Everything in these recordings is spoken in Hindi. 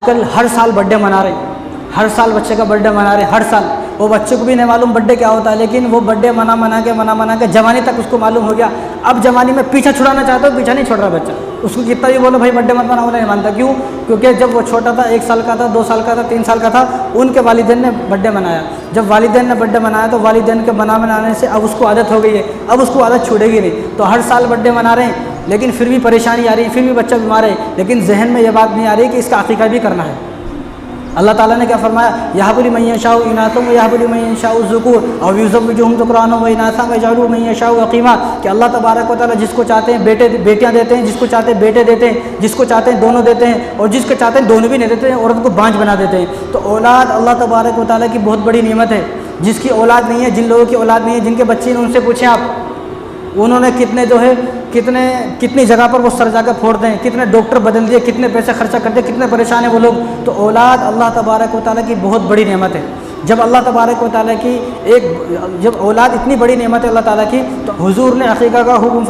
कल हर साल बर्थडे मना रहे, हर साल बच्चे का बर्थडे मना रहे, हर साल। वो बच्चे को भी नहीं मालूम बर्थडे क्या होता है, लेकिन वो बर्थडे मना के जवानी तक उसको मालूम हो गया। अब जवानी में पीछा छुड़ाना चाहता है, पीछा नहीं छोड़ रहा बच्चा। उसको कितना भी बोलो भाई बर्थडे मत मनाओ, नहीं मानता। क्यों? क्योंकि जब वो छोटा था, 1 साल का था, 2 साल का था, 3 साल का था, उनके वालिदैन ने बर्थडे मनाया। जब वालिदैन ने बर्थडे मनाया तो वालिदैन के मनाने से अब उसको आदत हो गई है, अब उसको आदत छूटेगी नहीं। तो हर साल बर्थडे मना रहे हैं, लेकिन फिर भी परेशानी आ रही है, फिर भी बच्चा बीमार है, लेकिन जहन में ये बात नहीं आ रही कि इसका अकीका भी करना है। अल्लाह ताला ने क्या फरमाया, यहबुली मन यशाउ इनातम व यहबुली मन यशाउ ज़ुकूर औ युज़व्विजुहुम ज़ुकराना व इनासा व यजअलु मन यशाउ अक़ीमा, कि अल्लाह तबारक व तआला जिसको चाहते हैं बेटियाँ देते हैं, जिसको चाहते हैं बेटे देते हैं, जिसको चाहते हैं दोनों देते हैं, और जिसको चाहते हैं दोनों भी नहीं देते हैं, औरत को बांझ बना देते हैं। तो औलाद अल्लाह तबारक व तआला की बहुत बड़ी नेमत है। जिसकी औलाद नहीं है, जिन लोगों की औलाद नहीं है, जिनके बच्चे हैं, उनसे पूछें आप, उन्होंने कितने जो है कितनी जगह पर वो सर जाकर फोड़ते हैं, कितने डॉक्टर बदल दिए, कितने पैसे खर्चा करते हैं, कितने परेशान है वो लोग। तो औलाद अल्लाह तबारक व तआला की बहुत बड़ी नेमत है। जब अल्लाह तबारक व तआला की जब औलाद इतनी बड़ी नेमत है अल्लाह ताला की, तो हुजूर ने अक़ीक़ा का हुक्म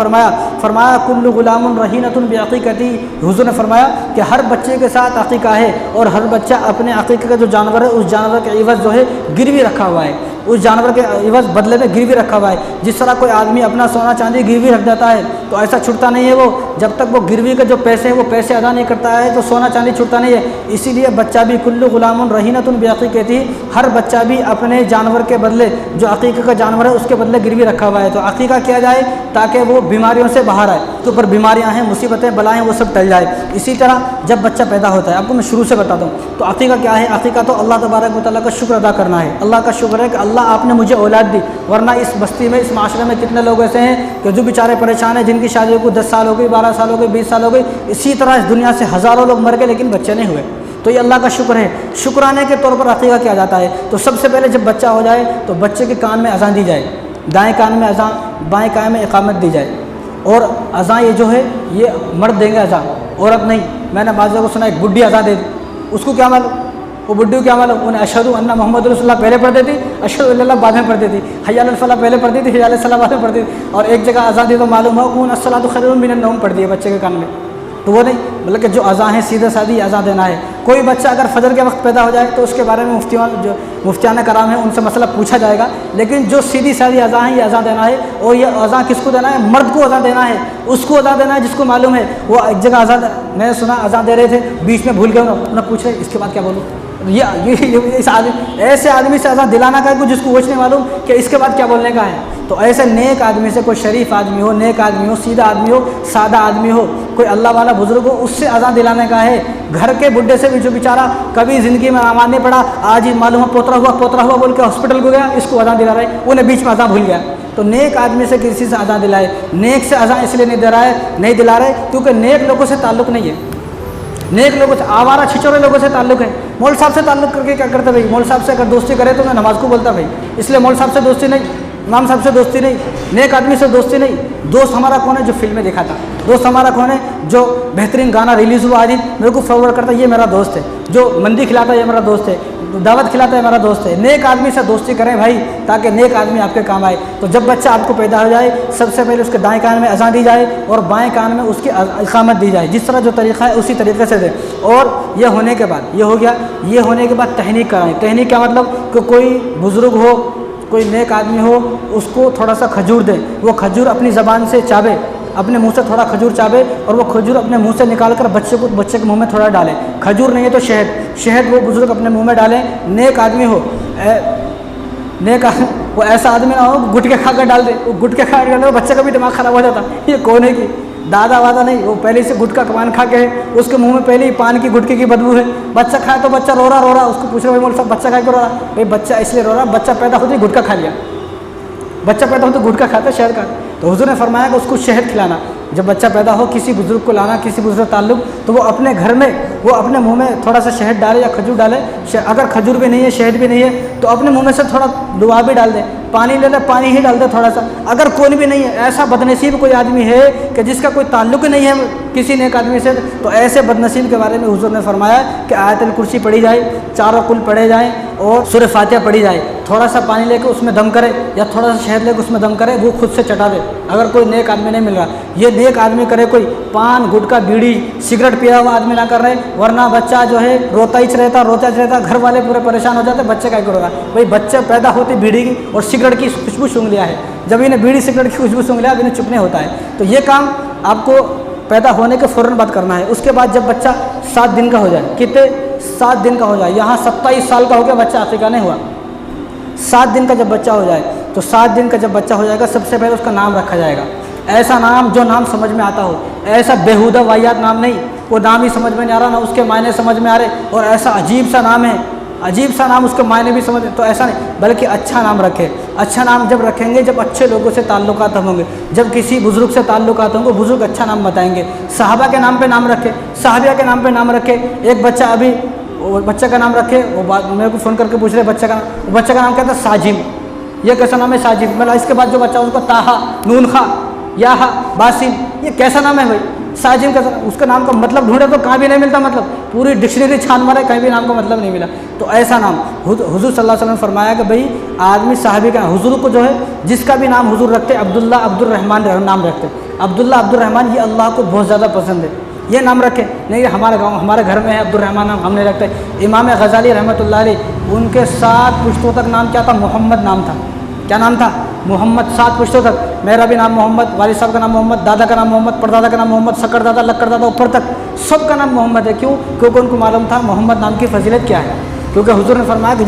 फरमाया कुल्लु गुलामुन रहीनतुन बिअक़ीक़ती। हुजूर ने फरमाया कि हर बच्चे के साथ अक़ीक़ा है, और हर बच्चा अपने अक़ीक़े का जो जानवर है, उस जानवर के इवज़ जो है गिरवी रखा हुआ है, उस जानवर के इवज़ बदले में गिरवी रखा हुआ है। जिस तरह कोई आदमी अपना सोना चांदी गिरवी रख देता है, तो ऐसा छुटता नहीं है वो, जब तक वो गिरवी के जो पैसे हैं वो पैसे अदा नहीं करता है, तो सोना चांदी छुटता नहीं है। इसीलिए बच्चा भी कुल्लु गुलामुन रहीनतुन बिअक़ीक़ती, हर बच्चा भी अपने जानवर के बदले, जो अक़ीक़े का जानवर है उसके बदले गिरवी रखा हुआ है। तो अक़ीक़ा किया जाए ताकि वो बीमारियों से बाहर आए, तो ऊपर बीमारियाँ हैं, मुसीबतें बलाएँ, वो सब टल जाए। इसी तरह जब बच्चा पैदा होता है, आपको मैं शुरू से बताता हूँ, तो अक़ीक़ा क्या है। अक़ीक़ा तो अल्लाह तबारक व तआला का शुक्र अदा करना है। अल्लाह का शुक्र है कि अल्लाह आपने मुझे औलाद दी, वरना इस बस्ती में, इस माशरे में कितने लोग ऐसे हैं कि जो बेचारे परेशान हैं, जिनकी शादी को 10 साल हो गई, 12 साल हो गए, 20 साल हो गए। इसी तरह इस दुनिया से हज़ारों लोग मर गए, लेकिन बच्चे नहीं हुए। तो ये अल्लाह का शुक्र है। शुक्राने के तौर पर अक़ीक़ा किया जाता है। तो सबसे पहले जब बच्चा हो जाए तो बच्चे के कान में अज़ान दी जाए, दाएँ कान में अज़ान, बाएँ कान में इक़ामत दी जाए। और अज़ान ये जो है ये मर्द देंगे अज़ान, औरत नहीं। मैंने बाज़ों को सुना एक बुढ़ी अज़ान दे दी, उसको क्या मालूम, वो बुढ़ी को क्या मालूम, उन्हें अशहदु अन्ना मोहम्मद रसूलुल्लाह पहले पढ़ती थी, अशहदु अल्लाह बाद में पढ़ती थी, हय्या अलल फलाह पहले पढ़ती थी, हय्या अलस सलाह बाद में पढ़ती थी। और एक जगह अज़ान दी तो मालूम हो उन अस्सलातु खैरुम मिनन नौम पढ़ दी है बच्चे के कान में। तो वो नहीं, बल्कि जो अज़ान है सीधे सादी अज़ान देना है। कोई बच्चा अगर फजर के वक्त पैदा हो जाए तो उसके बारे में मुफ्तियान कराम है, उनसे मसला पूछा जाएगा। लेकिन जो सीधी सादी अज़ान है, ये अज़ान देना है। और ये अज़ान किसको देना है? मर्द को अज़ान देना है, उसको अज़ान देना है जिसको मालूम है। वो एक जगह अज़ान, मैंने सुना अज़ान दे रहे थे, बीच में भूल गए, उन्हें पूछ रहे इसके बाद क्या बोलूँ। इस आदमी, ऐसे आदमी से अज़ान दिलाना का है जिसको कुछ नहीं मालूम कि इसके बाद क्या बोलने का है। तो ऐसे नेक आदमी से, कोई शरीफ आदमी हो, नेक आदमी हो, सीधा आदमी हो, सादा आदमी हो, कोई अल्लाह वाला बुजुर्ग हो, उससे अज़ान दिलाने का है। घर के बुढ़े से भी जो बेचारा कभी ज़िंदगी में नमाज़ नहीं पढ़ा, आज ही मालूम है पोतरा हुआ बोल के हॉस्पिटल को गया, इसको अज़ान दिला रहे, उन्हें बीच में अज़ान भूल गया। तो नेक आदमी से किसी से अज़ान दिलाए। नेक से अज़ान इसलिए नहीं दिला रहे क्योंकि नेक लोगों से ताल्लुक़ नहीं है। नेक लोगों से, आवारा छिछोरे लोगों से ताल्लुक़ है। मौल साहब से ताल्लुक़ करके क्या करते भाई, मौल साहब से अगर दोस्ती करे तो मैं नमाज को बोलता भाई, इसलिए मौल साहब से दोस्ती नहीं, इमाम साहब से दोस्ती नहीं, नेक आदमी से दोस्ती नहीं। दोस्त हमारा कौन है? जो फिल्में दिखाता। दोस्त हमारा कौन है? जो बेहतरीन गाना रिलीज़ हुआ आज मेरे को फॉरवर्ड करता है, ये मेरा दोस्त है। जो मंदी खिलाता है, ये मेरा दोस्त है। दावत खिलाता है, मेरा दोस्त है। नेक आदमी से दोस्ती करें भाई, ताकि नेक आदमी आपके काम आए। तो जब बच्चा आपको पैदा हो जाए, सबसे पहले उसके दाएं कान में अज़ान दी जाए और बाएं कान में उसकी इक़ामत दी जाए। जिस तरह जो तरीक़ा है उसी तरीके से दे। और यह होने के बाद, ये हो गया, ये होने के बाद तहनीक कराएँ। तहनीक क्या मतलब कि कोई बुज़ुर्ग हो, कोई नेक आदमी हो, उसको थोड़ा सा खजूर दें। वो खजूर अपनी ज़बान से चाबे, अपने मुंह से थोड़ा खजूर चाबे, और वो खजूर अपने मुंह से निकाल कर बच्चे के मुंह में थोड़ा डालें। खजूर नहीं है तो शहद वो बुजुर्ग अपने मुंह में डालें। नेक आदमी हो, वो ऐसा आदमी ना हो गुटके खा कर डाल दे। वो गुटके खा कर डाल दे, बच्चे का भी दिमाग ख़राब हो जाता। ये कौन है कि दादा वादा नहीं, वो पहले से गुटखा कमान खा के है, उसके मुंह में पहले ही पान की गुटके की बदबू है। बच्चा खाए तो बच्चा रो रहा, उसको पूछ रहे भाई साहब बच्चा खाए क्यों रो रहा? भाई बच्चा इसलिए रो रहा, बच्चा पैदा होते ही गुटखा खा लिया। बच्चा पैदा होते गुटखा खाता, शहद का। तो हुजूर ने फरमाया कि उसको शहद खिलाना। जब बच्चा पैदा हो, किसी बुजुर्ग को लाना, किसी बुजुर्ग ताल्लुक़, तो वो अपने घर में वो अपने मुंह में थोड़ा सा शहद डाले या खजूर डाले। अगर खजूर भी नहीं है, शहद भी नहीं है, तो अपने मुंह में से थोड़ा दुआ भी डाल दे। पानी ले ले, पानी ही डाल दे थोड़ा सा। अगर कौन भी नहीं है, ऐसा बदनसीब कोई आदमी है कि जिसका कोई ताल्लुक़ नहीं है किसी नेक आदमी से, तो ऐसे बदनसीब के बारे में हुजूर ने फरमाया कि आयतुल कुर्सी पढ़ी जाए, चारों कुल पढ़े जाएँ और सूरह फातिहा पढ़ी जाए। थोड़ा सा पानी लेकर उसमें दम करे या थोड़ा सा शहद लेकर उसमें दम करे, वो खुद से चटा दे, अगर कोई नेक आदमी नहीं मिल रहा। ये नेक आदमी करे, कोई पान गुटखा बीड़ी सिगरेट पिया हुआ आदमी ना कर रहे, वरना बच्चा जो है रोता ही रहता, घर वाले पूरे परेशान हो जाते, बच्चे क्या करेगा भाई। बच्चे पैदा होते बीड़ी की और सिगरेट की खुशबू सूंघ लिया है, जब इन्हें बीड़ी सिगरेट की खुशबू सूंघ लिया अब इन्हें चुप नहीं होता है। तो ये काम आपको पैदा होने के फ़ौरन बाद करना है। उसके बाद जब बच्चा 7 दिन का हो जाए, कितने 7 दिन का हो जाए, यहाँ 27 साल का हो गया बच्चा, अकीका नहीं हुआ। 7 दिन का जब बच्चा हो जाए, तो 7 दिन का जब बच्चा हो जाएगा, सबसे पहले उसका नाम रखा जाएगा। ऐसा नाम जो नाम समझ में आता हो, ऐसा बेहुदा वाहियात नाम नहीं, वो नाम ही समझ में नहीं आ रहा, ना उसके मायने समझ में आ रहे, और ऐसा अजीब सा नाम है, अजीब सा नाम उसके मायने भी समझ, तो ऐसा नहीं, बल्कि अच्छा नाम रखें। अच्छा नाम जब रखेंगे जब अच्छे लोगों से ताल्लुकात होंगे, जब किसी बुज़ुर्ग से ताल्लुकात होंगे, बुज़ुर्ग अच्छा नाम बताएंगे। सहाबा के नाम पे नाम रखे, सहाबिया के नाम पे नाम रखे। एक बच्चा अभी वो बच्चे का नाम रखे, वो बात मेरे को फ़ोन करके पूछ रहे बच्चे का नाम क्या था, साजिम। ये कैसा नाम है साजिम, मतलब इसके बाद जो बच्चा उसको ताहा नून खा या हा बासिम, ये कैसा नाम है भाई साजिम का। उसका नाम का मतलब ढूंढे तो कहाँ भी नहीं मिलता, मतलब पूरी डिक्शनरी छान मारे, कहीं भी नाम का मतलब नहीं मिला। तो ऐसा नाम हुजूर सल्लल्लाहु अलैहि वसल्लम ने फरमाया कि भाई आदमी साहबी का हुजूर को जो है जिसका भी नाम हुजूर रखते, अब्दुल्ला अब्दुर्रहमान नाम रखते, अब्दुल्ला अब्दुर्रहमान, ये अल्लाह को बहुत ज़्यादा पसंद है, ये नाम रखें। नहीं हमारे गाँव हमारे घर में है अब्दुर्रहमान नाम, हमने रखते। इमाम गज़ाली रहमतुल्लाह अलैह उनके 7 पुश्तों तक नाम क्या था, मोहम्मद नाम था। क्या नाम था, मोहम्मद। 7 पुश्तों तक, मेरा भी नाम मोहम्मद, वालिद साहब का नाम मोहम्मद, दादा का नाम मोहम्मद, परदादा का नाम मोहम्मद, शक्कर दादा लक्कर दादा ऊपर तक सबका नाम मोहम्मद है। क्यों? क्योंकि उनको मालूम था मोहम्मद नाम की फजीलत क्या है। क्योंकि हुजूर ने फरमाया कि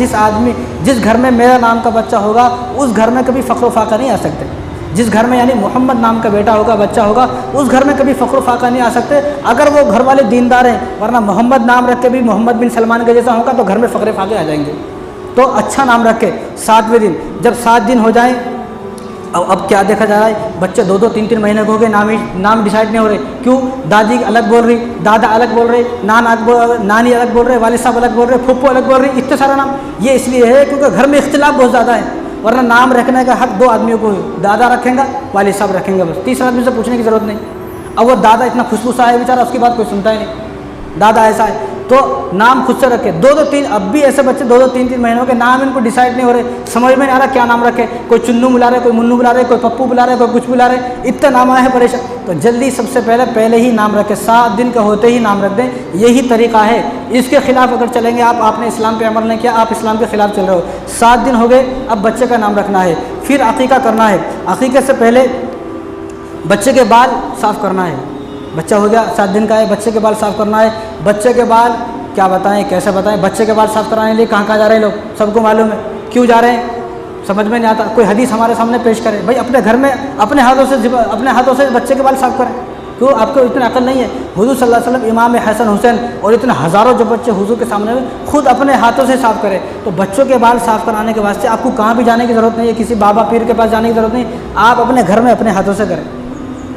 जिस घर में मेरा नाम का बच्चा होगा उस घर में कभी फ़ख्र फाका नहीं आ सकते। जिस घर में यानी मोहम्मद नाम का बेटा होगा, बच्चा होगा, उस घर में कभी फ़ख्र फाका नहीं आ सकते, अगर वो घर वाले दीनदार हैं। वरना मोहम्मद नाम रख के भी मोहम्मद बिन सलमान के जैसा होगा तो घर में फ़ख्र फाके आ जाएंगे। तो अच्छा नाम रखे। 7वें दिन जब 7 दिन हो जाए, अब क्या देखा जा रहा है, बच्चे 2-2 3-3 महीने को हो गए, नाम डिसाइड नहीं हो रहे। क्यों? दादी अलग बोल रही, दादा अलग बोल रहे, नानी अलग बोल रहे, वालिद साहब अलग बोल रहे, फूफो अलग बोल रही, इतने सारा नाम। ये इसलिए है क्योंकि घर में इख्तिलाफ बहुत ज़्यादा है। वरना नाम रखने का हक 2 आदमियों को है, दादा रखेंगे, वालिद साहब रखेंगे, बस। तीसरा आदमी से पूछने की ज़रूरत नहीं। अब वो दादा इतना खुशबूसा है बेचारा, उसकी बात कोई सुनता ही नहीं, दादा ऐसा है, तो नाम खुद से रखे। 2-2-3 अब भी ऐसे बच्चे 2-2 3-3 महीनों के नाम इनको डिसाइड नहीं हो रहे, समझ में नहीं आ रहा क्या नाम रखे। कोई चुन्नू बुला रहे, कोई मुन्नू बुला रहे, कोई पप्पू बुला रहे, कोई कुछ बुला रहे, इतने नाम आए हैं परेशान। तो जल्दी सबसे पहले ही नाम रखे, 7 दिन का होते ही नाम रख दें, यही तरीका है। इसके खिलाफ अगर चलेंगे आप, आपने इस्लाम पे अमल नहीं किया, आप इस्लाम के खिलाफ चल रहे हो। 7 दिन हो गए, अब बच्चे का नाम रखना है, फिर अकीका करना है। अकीके से पहले बच्चे के बाल साफ़ करना है। बच्चा हो गया 7 दिन का है, बच्चे के बाल साफ़ करना है। बच्चे के बाल क्या बताएं, कैसे बताएं? बच्चे के बाल साफ़ कराने के लिए कहाँ जा रहे हैं लोग, सबको मालूम है। क्यों जा रहे हैं समझ में नहीं आता। कोई हदीस हमारे सामने पेश करे, भाई अपने घर में अपने हाथों से बच्चे के बाल साफ़ करें। क्यों? आपको इतनी अकल नहीं है। हुजूर सल्लल्लाहु अलैहि वसल्लम, इमाम हसन हुसैन और इतने हज़ारों जो बच्चे हुजूर के सामने खुद अपने हाथों से साफ़ करें। तो बच्चों के बाल साफ़ कराने के वास्ते आपको कहाँ भी जाने की ज़रूरत नहीं है, किसी बाबा पीर के पास जाने की ज़रूरत नहीं, आप अपने घर में अपने हाथों से करें।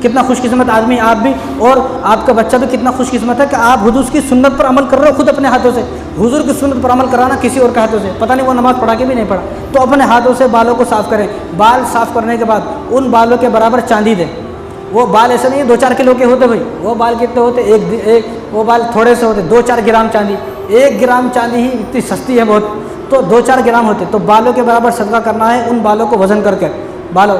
कितना खुशकिस्मत आदमी आप भी और आपका बच्चा भी कितना खुशकिस्मत है कि आप हुजूर की सुन्नत पर अमल कर रहे हो खुद अपने हाथों से। हुजूर की सुन्नत पर अमल कराना किसी और के हाथों से, पता नहीं वो नमाज़ पढ़ा के भी नहीं पढ़ा, तो अपने हाथों से बालों को साफ़ करें। बाल साफ़ करने के बाद उन बालों के बराबर चांदी दें। वो बाल ऐसे नहीं है 2-4 किलो के होते भाई, वो बाल कितने होते, एक वो बाल थोड़े से होते, 2-4 ग्राम चांदी। 1 ग्राम चांदी ही इतनी सस्ती है बहुत, तो 2-4 ग्राम होते, तो बालों के बराबर सदका करना है उन बालों को वज़न करके बालों।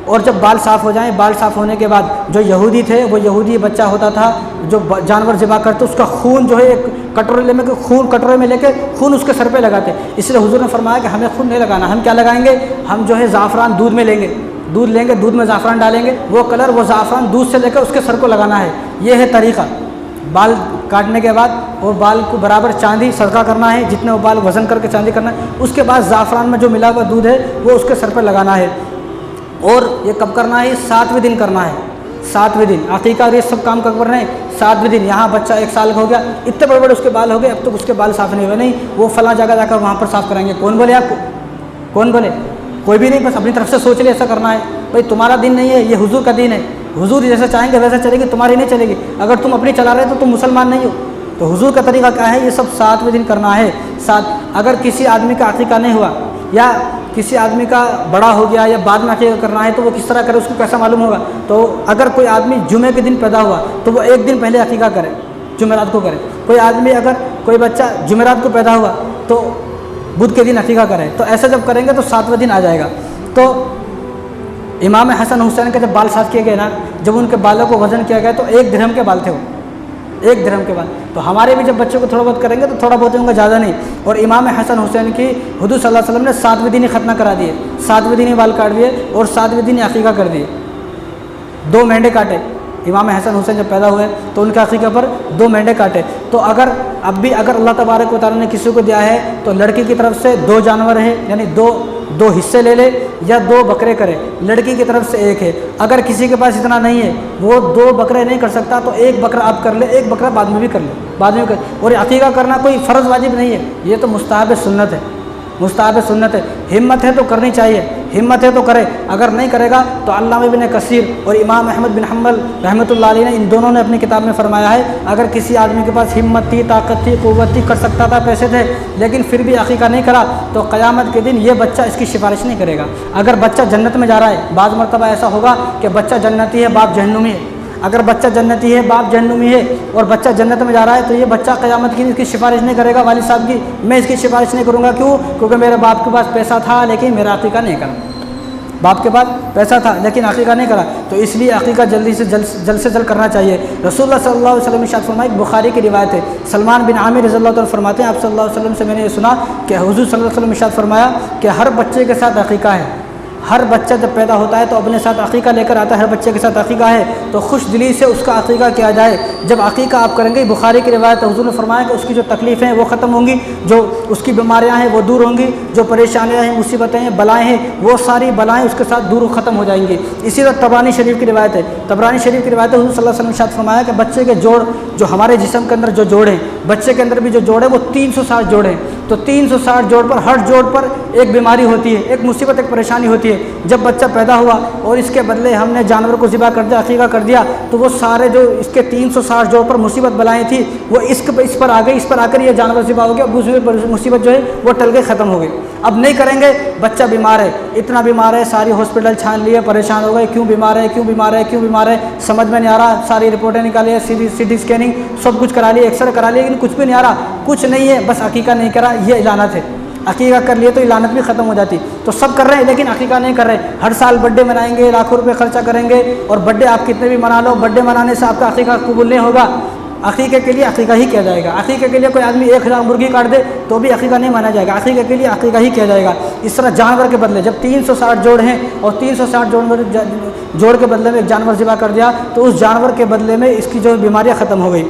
और जब बाल साफ़ हो जाएं, बाल साफ़ होने के बाद जो यहूदी थे, वो यहूदी बच्चा होता था जो जानवर ज़िबा करते, उसका खून जो है एक कटोरे में लेके खून उसके सर पे लगाते। इसलिए हुजूर ने फरमाया कि हमें खून नहीं लगाना, हम क्या लगाएंगे, हम जो है ज़ाफ़रान दूध में लेंगे, दूध में ज़ाफ़रान डालेंगे, वो कलर वो ज़ाफ़रान दूध से लेकर उसके सर को लगाना है। ये है तरीक़ा। बाल काटने के बाद और बाल को बराबर चांदी सदका करना है, जितने वो बाल वज़न करके चांदी करना है। उसके बाद ज़ाफ़रान में जो मिला हुआ दूध है वो उसके सर पर लगाना है। और ये कब करना है? 7वें दिन करना है। 7वें दिन अकीका और ये सब काम कब करना है? 7वें दिन। यहाँ बच्चा 1 साल का हो गया, इतने बड़े बड़े उसके बाल हो गए, अब तक उसके बाल साफ़ नहीं हुए, नहीं वो फला जगह जाकर वहाँ पर साफ़ कराएंगे। कौन बोले आपको? कौन बोले? कोई भी नहीं, बस अपनी तरफ से सोच ले ऐसा करना है। भाई तुम्हारा दिन नहीं है, ये हुजूर का दिन है। हुजूर जैसा चाहेंगे वैसा चलेगी, तुम्हारी नहीं चलेगी। अगर तुम अपनी चला रहे हो तो तुम मुसलमान नहीं हो। तो हुजूर का तरीका क्या है? ये सब 7वें दिन करना है। अगर किसी आदमी का अकीका नहीं हुआ या किसी आदमी का बड़ा हो गया या बाद में अकीका करना है तो वो किस तरह करे, उसको कैसा मालूम होगा? तो अगर कोई आदमी जुमे के दिन पैदा हुआ तो वो 1 दिन पहले अकीका करे, जुमेरात को करे। कोई आदमी अगर कोई बच्चा जुमेरात को पैदा हुआ तो बुध के दिन अकीका करें। तो ऐसा जब करेंगे तो 7वें दिन आ जाएगा। तो इमाम हसन हुसैन के जब बाल साफ किए गए ना, जब उनके बालों को वज़न किया गया तो 1 दिरहम के बाल थे वो, 1 दिरहम के बाल। तो हमारे भी जब बच्चों को थोड़ा बहुत करेंगे तो थोड़ा बहुत होंगे, ज़्यादा नहीं। और इमाम हसन हुसैन की हुजूर सल्लल्लाहु अलैहि वसल्लम ने 7वें दिन ही खतना करा दिए, 7वें दिन ही बाल काट दिए और 7वें दिन ही अकीका कर दिए। 2 मेंढे काटे इमाम हसन हुसैन जब पैदा हुए तो उनके अकीका पर 2 मेंढे काटे। तो अगर अब भी अगर अल्लाह तबारक व तआला ने किसी को दिया है तो लड़की की तरफ से 2 जानवर हैं, यानी दो हिस्से ले ले, या 2 बकरे करे। लड़की की तरफ से 1 है। अगर किसी के पास इतना नहीं है, वो 2 बकरे नहीं कर सकता, तो 1 बकरा आप कर ले, 1 बकरा बाद में भी कर ले, बाद में कर। और अकीका करना कोई फ़र्ज़ वाजिब नहीं है, ये तो मुस्ताहब सुन्नत है, मुस्ताहब सुन्नत है। हिम्मत है तो करनी चाहिए, हिम्मत है तो करे, अगर नहीं करेगा तो अल्लामा इब्न कसीर और इमाम अहमद बिन हम्बल रहमतुल्लाह अलैह ने, इन दोनों ने अपनी किताब में फरमाया है, अगर किसी आदमी के पास हिम्मत थी, ताकत थी, क़ुव्वत थी, कर सकता था, पैसे थे, लेकिन फिर भी अकीका नहीं करा, तो क़यामत के दिन ये बच्चा इसकी सिफारिश नहीं करेगा। अगर बच्चा जन्नत में जा रहा है, बाज़ मरतबा ऐसा होगा कि बच्चा जन्नती है, बाप जहन्नुमी है। अगर बच्चा जन्नती है, बाप जहन्नुमी है, और बच्चा जन्नत में जा रहा है, तो ये बच्चा क़यामत की इसकी सिफारिश नहीं करेगा वालिद साहब की, मैं इसकी सिफारिश नहीं करूँगा। क्यों? क्योंकि मेरे बाप के पास पैसा था लेकिन मेरा अकीका नहीं करा, बाप के पास पैसा था लेकिन अकीका नहीं करा। तो इसलिए अकीका जल्द से जल्द करना चाहिए। रसूलुल्लाह सल्लल्लाहु अलैहि वसल्लम इरशाद फरमाए, बुखारी की रिवायत है, सलमान बिन आमिर रज़ियल्लाहु अन्हु फरमाते हैं, आप सल्लल्लाहु अलैहि वसल्लम से मैंने ये सुना कि हुज़ूर सल्लल्लाहु अलैहि वसल्लम इरशाद फरमाया कि हर बच्चे के साथ अकीका है। हर बच्चा जब पैदा होता है तो अपने साथ अकीका लेकर आता है, हर बच्चे के साथ अकीका है, तो खुश दिली से उसका अकीका किया जाए। जब अकीका आप करेंगे, बुखारी की रिवायत है, हुज़ूर ने फरमाया कि उसकी जो तकलीफ़ें हैं वो ख़त्म होंगी, जो उसकी बीमारियां हैं वो दूर होंगी, जो परेशानियां हैं, मुसीबतें हैं, बलाएँ हैं, वो सारी बलाएँ उसके साथ दूर ख़त्म हो जाएंगी। इसी तरह तबरानी शरीफ की रिवायत है, तबरानी शरीफ की रिवायत है, हुज़ूर सल्लल्लाहु अलैहि वसल्लम ने फरमाया कि बच्चे के जोड़, जो हमारे जिस्म के अंदर जो जोड़ हैं, बच्चे के अंदर भी जो जोड़ है वो 360 जोड़ हैं। तो 360 जोड़ पर, हर जोड़ पर एक बीमारी होती है, एक मुसीबत, एक परेशानी होती है। जब बच्चा पैदा हुआ और इसके बदले हमने जानवर को ज़िबा कर दिया, अकीका कर दिया, तो वो सारे जो इसके 360 जोड़ पर मुसीबत बलाएँ थी वो इस पर आ गई, इस पर आकर ये जानवर ज़िबा हो गया, दूसरी मुसीबत जो है वो टल गई, ख़त्म हो गई। अब नहीं करेंगे, बच्चा बीमार है, इतना बीमार है, सारी हॉस्पिटल छान लिए, परेशान हो गए, क्यों बीमार है, क्यों बीमार है, क्यों बीमार है, समझ में नहीं आ रहा, सारी रिपोर्टें निकाली है, CT स्कैनिंग सब कुछ करा लिए, एक्सरे करा लिए, लेकिन कुछ भी नहीं आ रहा, कुछ नहीं है, बस अकीका नहीं करा, ये इलानत है। अकीका कर लिए तो इलानत भी ख़त्म हो जाती। तो सब कर रहे हैं लेकिन अकीका नहीं कर रहे। हर साल बर्थडे मनाएंगे, लाखों रुपए खर्चा करेंगे, और बर्थडे आप कितने भी मना लो, बर्थडे मनाने से आपका अकीका कबूल नहीं होगा। अकीके के लिए अकीका ही किया जाएगा। अकीके के लिए कोई आदमी 1000 मुर्गी काट दे तो भी अकीका नहीं माना जाएगा, अकीके के लिए अकीका ही किया जाएगा। इस तरह जानवर के बदले जब 360 जोड़ हैं और 360 जोड़ के बदले में एक जानवर ज़िबा कर दिया, तो उस जानवर के बदले में इसकी जो बीमारियाँ ख़त्म हो गई।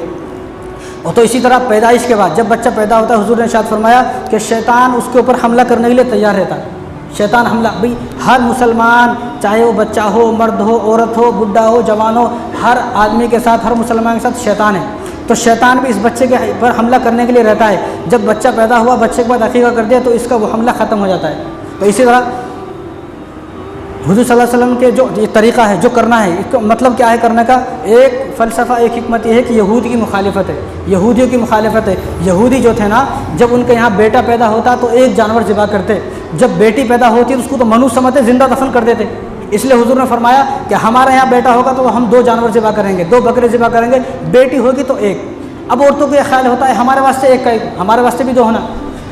और तो इसी तरह पैदाइश के बाद जब बच्चा पैदा होता है, हुजूर ने इरशाद फरमाया कि शैतान उसके ऊपर हमला करने के लिए तैयार रहता है। शैतान हमला, भाई हर मुसलमान, चाहे वो बच्चा हो, मर्द हो, औरत हो, बुढ़ा हो, जवान हो, हर आदमी के साथ, हर मुसलमान के साथ शैतान है। तो शैतान भी इस बच्चे के पर हमला करने के लिए रहता है। जब बच्चा पैदा हुआ, बच्चे के बाद अकीका कर दिया तो इसका वो हमला ख़त्म हो जाता है। तो इसी तरह हुज़ूर सल्लल्लाहु अलैहि वसल्लम के जो ये तरीक़ा है, जो करना है, इसका मतलब क्या है करने का? एक फ़लसफ़ा, एक हिकमत ये है कि यहूदी की मुखालिफत है, यहूदियों की मुखालिफत है। यहूदी जो थे ना, जब उनके यहाँ बेटा पैदा होता तो एक जानवर ज़िबा करते, जब बेटी पैदा होती तो उसको तो मनु समझते, ज़िंदा दफन कर देते। इसलिए हुजूर ने फरमाया कि हमारे यहाँ बेटा होगा तो हम 2 जानवर ज़िबा करेंगे, 2 बकरे ज़िबा करेंगे, बेटी होगी तो 1। अब औरतों को यह ख्याल होता है हमारे वास्ते 1 का 1, हमारे वास्ते भी 2 होना।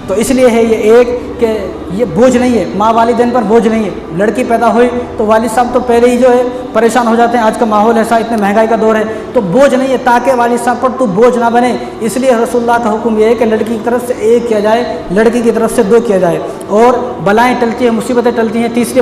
तो इसलिए है ये एक कि ये बोझ नहीं है, माँ वालिदैन पर बोझ नहीं है। लड़की पैदा हुई तो वालिद साहब तो पहले ही जो है परेशान हो जाते हैं, आज का माहौल ऐसा, इतने महंगाई का दौर है, तो बोझ नहीं है, ताकि वालिद साहब पर तो बोझ ना बने। इसलिए रसूलुल्लाह का हुक्म ये है कि लड़की की तरफ से 1 किया जाए, लड़की की तरफ से 2 किया जाए, और बलाएँ टलती हैं, मुसीबतें टलती हैं। तीसरी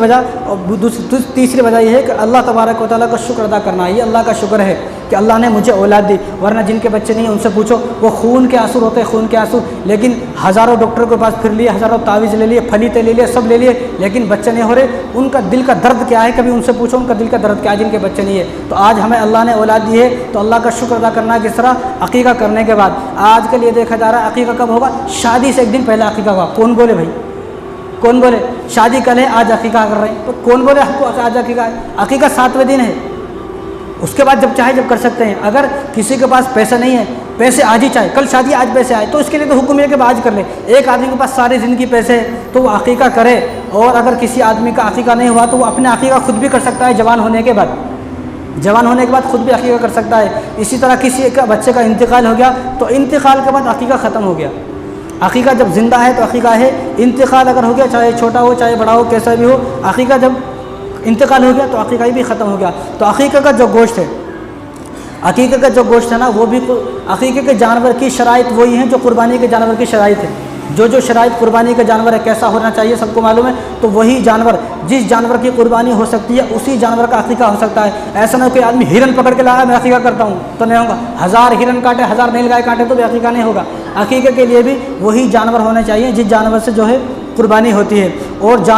वजह यह है कि अल्लाह तबारक व तआला का शुक्र अदा करना। ये अल्लाह का शुक्र है कि अल्लाह ने मुझे औलाद दी, वरना जिनके बच्चे नहीं हैं उनसे पूछो, वो खून के आंसू होते हैं, खून के आंसू। लेकिन हज़ारों डॉक्टर के पास फिर लिए, हज़ारों तावीज़ ले लिए, फलीते ले लिए, सब ले लिए, लेकिन बच्चे नहीं हो रहे। उनका दिल का दर्द क्या है, कभी उनसे पूछो उनका दिल का दर्द क्या है जिनके बच्चे नहीं है। तो आज हमें अल्लाह ने औलाद दी है तो अल्लाह का शुक्र अदा करना है। किस तरह? अकीका करने के बाद। आजकल ये देखा जा रहा है अकीका कब होगा? शादी से 1 दिन पहले अकीका होगा। कौन बोले भाई, कौन बोले शादी कल है आज अकीका कर रहे हैं? तो कौन बोले आपको आज अकीका है? अकीका 7वें दिन है, उसके बाद जब चाहे जब कर सकते हैं। अगर किसी के पास पैसा नहीं है, पैसे आज ही चाहे, कल शादी आज पैसे आए, तो इसके लिए तो हुक्म है कि आज कर ले। एक आदमी के पास सारी ज़िंदगी पैसे है तो वो अकीका करे, और अगर किसी आदमी का अकीका नहीं हुआ तो वो अपने अकीका खुद भी कर सकता है। जवान होने के बाद, जवान होने के बाद खुद भी अकीका कर सकता है। इसी तरह किसी का बच्चे का इंतकाल हो गया तो इंतकाल के बाद अकीका ख़त्म हो गया। अकीका जब ज़िंदा है तो अकीका है, इंतकाल अगर हो गया, चाहे छोटा हो चाहे बड़ा हो कैसा भी हो, अकीका जब इंतकाल हो गया तो अकीका भी ख़त्म हो गया। तो अकीका का जो गोश्त है, अकीका का जो गोश्त है ना, वो भी अकीके के जानवर की शराइत वही हैं जो कुर्बानी के जानवर की शराइत है। जो शराइत कुर्बानी का जानवर है कैसा होना चाहिए सबको मालूम है, तो वही जानवर, जिस जानवर की कुर्बानी हो सकती है उसी जानवर का अकीका हो सकता है। ऐसा ना कोई आदमी हिरन पकड़ के लाया मैं अकीका करता हूँ तो नहीं होगा, 1000 हिरन काटे 1000 नीलगाय काटे तो भी अकीका नहीं होगा। अकीके के लिए भी वही जानवर होने चाहिए जिस जानवर से जो है कुर्बानी होती है। और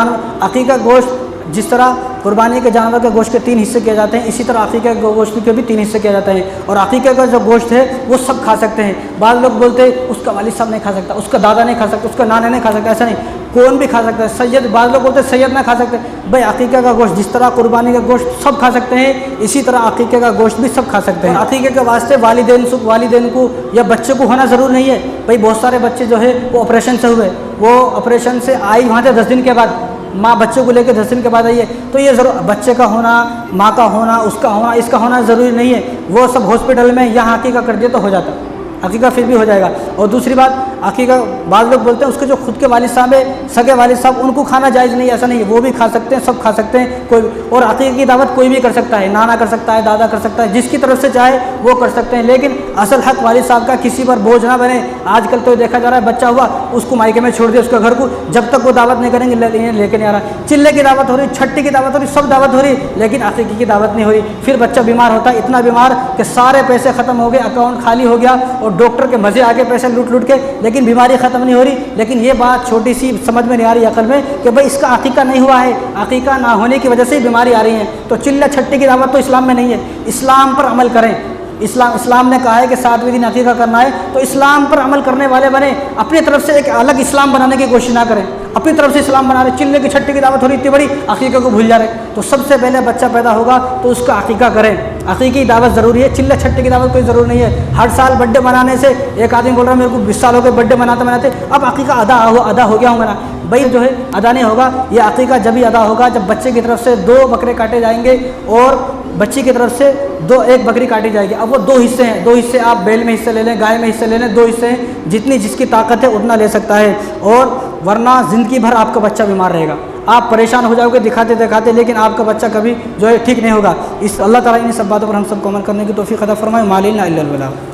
अकीका गोश्त जिस तरह कुर्बानी के जानवर के गोश्त के 3 हिस्से किए जाते हैं, इसी तरह अकीके के गोश्त के भी 3 हिस्से किए जाते हैं। और अकीके का जो गोश्त है वो सब खा सकते हैं। बाद लोग बोलते हैं उसका वालिद साहब नहीं खा सकता, उसका दादा नहीं खा सकता, उसका नाना नहीं खा सकता, ऐसा नहीं, कौन भी खा सकता है। सैयद, बाद लोग बोलते हैं सैयद ना खा सकते। भाई अकीके का गोश्त जिस तरह कुर्बानी का गोश्त सब खा सकते हैं, इसी तरह अकीके का गोश्त भी सब खा सकते हैं। अकीके के वास्ते वालिदैन को या बच्चे को होना ज़रूर नहीं है। भाई बहुत सारे बच्चे जो है वो ऑपरेशन से हुए, वो ऑपरेशन से आई वहाँ से 10 दिन के बाद, माँ बच्चे को लेकर 10 दिन के बाद आई है, तो ये ज़रूर बच्चे का होना, माँ का होना, उसका होना, इसका होना ज़रूरी नहीं है। वो सब हॉस्पिटल में यहाँ अकीका कर दिया तो हो जाता, अकीका फिर भी हो जाएगा। और दूसरी बात, अकीका बाद लोग बोलते हैं उसके जो खुद के वालिद साहब है, सगे वालिद साहब, उनको खाना जायज़ नहीं है, ऐसा नहीं है, वो भी खा सकते हैं, सब खा सकते हैं कोई। और अकीका की दावत कोई भी कर सकता है, नाना कर सकता है, दादा कर सकता है, जिसकी तरफ से चाहे वो कर सकते हैं। लेकिन असल हक वालिद साहब का किसी पर बोझ ना बने। आजकल तो देखा जा रहा है, बच्चा हुआ उसको मायके में छोड़ दिया, उसके घर को, जब तक वो दावत नहीं करेंगे लेके नहीं आ रहा। चिल्ले की दावत हो रही, छट्टी की दावत हो रही, सब दावत हो रही, लेकिन अकीके की दावत नहीं हो रही। फिर बच्चा बीमार होता है, इतना बीमार कि सारे पैसे ख़त्म हो गए, अकाउंट खाली हो गया और डॉक्टर के मज़े आके पैसे लूट के, लेकिन बीमारी ख़त्म नहीं हो रही। लेकिन ये बात छोटी सी समझ में नहीं आ रही अकल में कि भाई इसका अकीका नहीं हुआ है, अकीका ना होने की वजह से ही बीमारी आ रही है। तो चिल्ला छट्टी की दावत तो इस्लाम में नहीं है। इस्लाम पर अमल करें। इस्लाम ने कहा है कि 7वें दिन अकीका करना है, तो इस्लाम पर अमल करने वाले बने। अपनी तरफ से एक अलग इस्लाम बनाने की कोशिश ना करें। अपनी तरफ से इस्लाम बना रहे, चिल्ले की छट्टी की दावत हो रही इतनी बड़ी, अकीका को भूल जा रहे। तो सबसे पहले बच्चा पैदा होगा तो उसका अकीका करें। अकीके की दावत ज़रूरी है, चिल्ले छट्टी की दावत कोई ज़रूरी नहीं है। हर साल बर्थडे मनाने से, एक आदमी बोल रहा है मेरे को 20 साल हो गए बर्थडे मनाते अब अकीका अदा हो गया होगा ना, भाई जो है अदा नहीं होगा। ये अकीका जब ही अदा होगा जब बच्चे की तरफ से 2 बकरे काटे जाएंगे और बच्ची की तरफ से 1 बकरी काटी जाएगी। अब वो 2 हिस्से हैं, 2 हिस्से आप बैल में हिस्से ले लें, गाय में हिस्से ले लें, 2 हिस्से हैं, जितनी जिसकी ताकत है उतना ले सकता है। और वरना ज़िंदगी भर आपका बच्चा बीमार रहेगा, आप परेशान हो जाओगे दिखाते, लेकिन आपका बच्चा कभी जो है ठीक नहीं होगा। इस अल्लाह ताला इन सब बातों पर हम सबको अमल करने की तौफीक अता फरमाए। मालिना इल्लल बलाग।